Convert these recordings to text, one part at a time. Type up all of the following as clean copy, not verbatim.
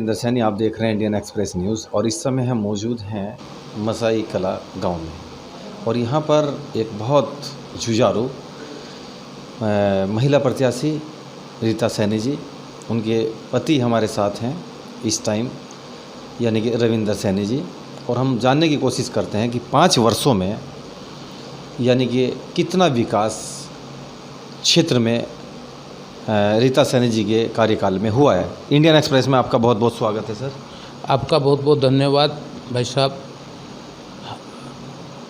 रविंदर सैनी, आप देख रहे हैं इंडियन एक्सप्रेस न्यूज़। और इस समय हम मौजूद हैं मसाई कला गांव में, और यहाँ पर एक बहुत जुझारू महिला प्रत्याशी रीता सैनी जी, उनके पति हमारे साथ हैं इस टाइम, यानी कि रविंदर सैनी जी। और हम जानने की कोशिश करते हैं कि 5 वर्षों में यानी कि कितना विकास क्षेत्र में रीता सैनी जी के कार्यकाल में हुआ है। इंडियन एक्सप्रेस में आपका बहुत बहुत स्वागत है सर। आपका बहुत बहुत धन्यवाद भाई साहब।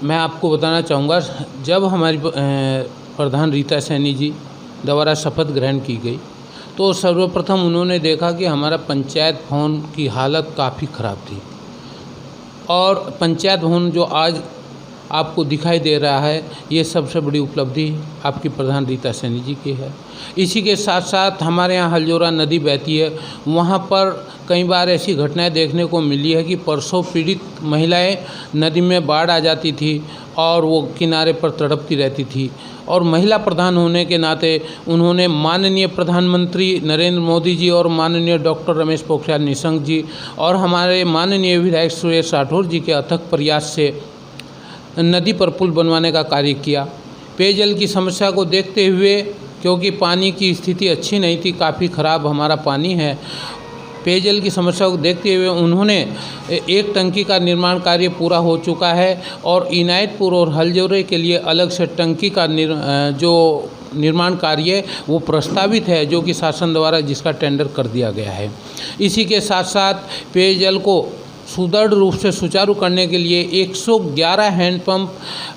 मैं आपको बताना चाहूँगा, जब हमारी प्रधान रीता सैनी जी द्वारा शपथ ग्रहण की गई तो सर्वप्रथम उन्होंने देखा कि हमारा पंचायत भवन की हालत काफ़ी ख़राब थी, और पंचायत भवन जो आज आपको दिखाई दे रहा है, ये सबसे बड़ी उपलब्धि आपकी प्रधान रीता सैनी जी की है। इसी के साथ साथ हमारे यहाँ हलजोरा नदी बहती है, वहाँ पर कई बार ऐसी घटनाएं देखने को मिली है कि प्रसव पीड़ित महिलाएं नदी में बाढ़ आ जाती थी और वो किनारे पर तड़पती रहती थी। और महिला प्रधान होने के नाते उन्होंने माननीय प्रधानमंत्री नरेंद्र मोदी जी और माननीय डॉक्टर रमेश पोखरियाल निशंक जी और हमारे माननीय विधायक सुरेश राठौर जी के अथक प्रयास से नदी पर पुल बनवाने का कार्य किया। पेयजल की समस्या को देखते हुए, क्योंकि पानी की स्थिति अच्छी नहीं थी, काफ़ी ख़राब हमारा पानी है, पेयजल की समस्या को देखते हुए उन्होंने एक टंकी का निर्माण कार्य पूरा हो चुका है, और इनायतपुर और हलजोरे के लिए अलग से टंकी का जो निर्माण कार्य वो प्रस्तावित है, जो कि शासन द्वारा जिसका टेंडर कर दिया गया है। इसी के साथ साथ पेयजल को सुदृढ़ रूप से सुचारू करने के लिए 111 हैंडपंप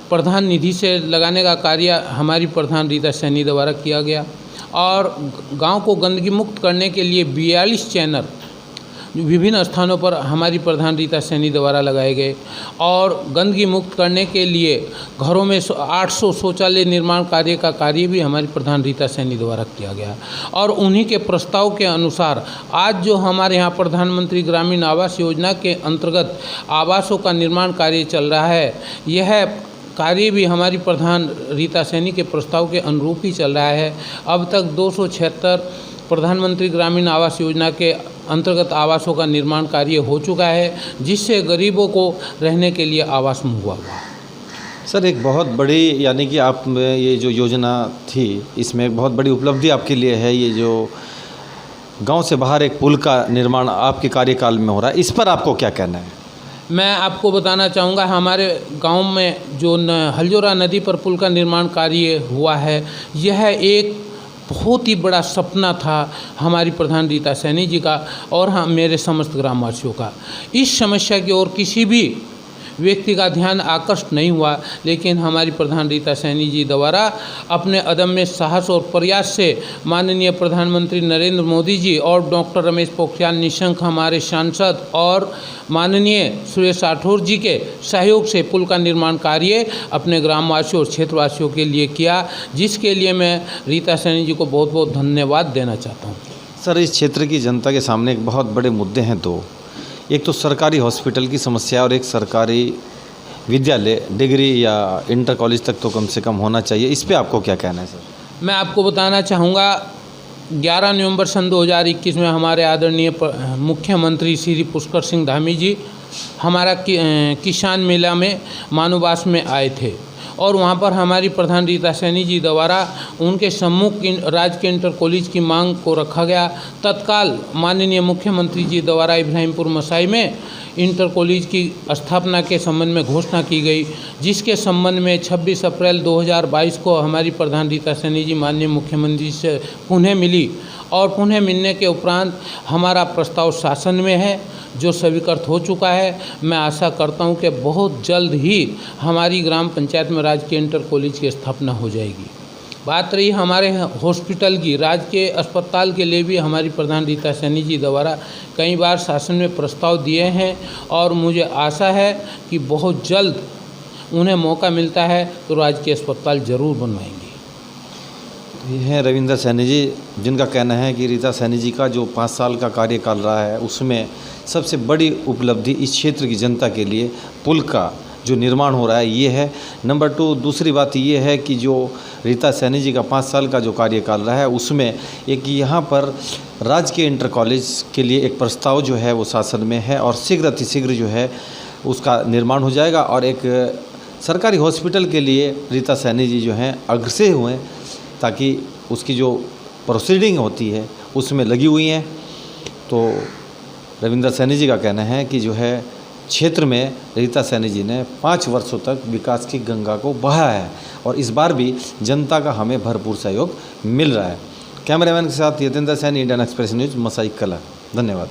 प्रधान निधि से लगाने का कार्य हमारी प्रधान रीता सैनी द्वारा किया गया, और गांव को गंदगी मुक्त करने के लिए 42 चैनल विभिन्न स्थानों पर हमारी प्रधान रीता सैनी द्वारा लगाए गए, और गंदगी मुक्त करने के लिए घरों में 800 शौचालय निर्माण कार्य का कार्य भी हमारी प्रधान रीता सैनी द्वारा किया गया। और उन्हीं के प्रस्ताव के अनुसार आज जो हमारे यहाँ प्रधानमंत्री ग्रामीण आवास योजना के अंतर्गत आवासों का निर्माण कार्य चल रहा है, यह कार्य भी हमारी प्रधान रीता सैनी के प्रस्ताव के अनुरूप ही चल रहा है। अब तक 276 प्रधानमंत्री ग्रामीण आवास योजना के अंतर्गत आवासों का निर्माण कार्य हो चुका है, जिससे गरीबों को रहने के लिए आवास हुआ। सर, एक बहुत बड़ी यानी कि आप ये जो योजना थी, इसमें एक बहुत बड़ी उपलब्धि आपके लिए है, ये जो गांव से बाहर एक पुल का निर्माण आपके कार्यकाल में हो रहा है, इस पर आपको क्या कहना है? मैं आपको बताना चाहूँगा, हमारे गांव में जो हलजोरा नदी पर पुल का निर्माण कार्य हुआ है, यह एक बहुत ही बड़ा सपना था हमारी प्रधान रीता सैनी जी का और मेरे समस्त ग्रामवासियों का। इस समस्या की ओर किसी भी व्यक्ति का ध्यान आकर्षित नहीं हुआ, लेकिन हमारी प्रधान रीता सैनी जी द्वारा अपने अदम्य साहस और प्रयास से माननीय प्रधानमंत्री नरेंद्र मोदी जी और डॉक्टर रमेश पोखरियाल निशंक हमारे सांसद और माननीय सुरेश राठौर जी के सहयोग से पुल का निर्माण कार्य अपने ग्रामवासियों और क्षेत्रवासियों के लिए किया, जिसके लिए मैं रीता सैनी जी को बहुत बहुत धन्यवाद देना चाहता हूँ। सर, इस क्षेत्र की जनता के सामने एक बहुत बड़े मुद्दे हैं दो, एक तो सरकारी हॉस्पिटल की समस्या और एक सरकारी विद्यालय डिग्री या इंटर कॉलेज तक तो कम से कम होना चाहिए। इस पे आपको क्या कहना है सर? मैं आपको बताना चाहूँगा, 11 नवंबर सन 2021 में हमारे आदरणीय मुख्यमंत्री श्री पुष्कर सिंह धामी जी हमारा किसान मेला में मानोवास में आए थे, और वहाँ पर हमारी प्रधान रीता सैनी जी द्वारा उनके सम्मुख राजकीय इंटर कॉलेज की मांग को रखा गया। तत्काल माननीय मुख्यमंत्री जी द्वारा इब्राहिमपुर मसाई में इंटर कॉलेज की स्थापना के संबंध में घोषणा की गई, जिसके संबंध में 26 अप्रैल 2022 को हमारी प्रधान रीता सैनी जी माननीय मुख्यमंत्री से पुनः मिली, और पुनः मिलने के उपरांत हमारा प्रस्ताव शासन में है, जो स्वीकृत हो चुका है। मैं आशा करता हूं कि बहुत जल्द ही हमारी ग्राम पंचायत में राजकीय इंटर कॉलेज की स्थापना हो जाएगी। बात रही हमारे हॉस्पिटल की, राजकीय अस्पताल के लिए भी हमारी प्रधान रीता सैनी जी द्वारा कई बार शासन में प्रस्ताव दिए हैं, और मुझे आशा है कि बहुत जल्द उन्हें मौका मिलता है तो राजकीय अस्पताल ज़रूर बनवाएंगे। ये हैं रविंदर सैनी जी, जिनका कहना है कि रीता सैनी जी का जो 5 साल का कार्यकाल रहा है, उसमें सबसे बड़ी उपलब्धि इस क्षेत्र की जनता के लिए पुल का जो निर्माण हो रहा है ये है। नंबर 2, दूसरी बात ये है कि जो रीता सैनी जी का 5 साल का जो कार्यकाल रहा है उसमें एक यहाँ पर राजकीय इंटर कॉलेज के लिए एक प्रस्ताव जो है वो शासन में है और शीघ्र अतिशीघ्र जो है उसका निर्माण हो जाएगा। और एक सरकारी हॉस्पिटल के लिए रीता सैनी जी जो हैं अग्रसर हुए ताकि उसकी जो प्रोसीडिंग होती है उसमें लगी हुई हैं। तो रविंदर सैनी जी का कहना है कि जो है क्षेत्र में रीता सैनी जी ने 5 वर्षों तक विकास की गंगा को बहाया है और इस बार भी जनता का हमें भरपूर सहयोग मिल रहा है। कैमरामैन के साथ Yatendra Saini, Indian Express News, Masai Kala. धन्यवाद।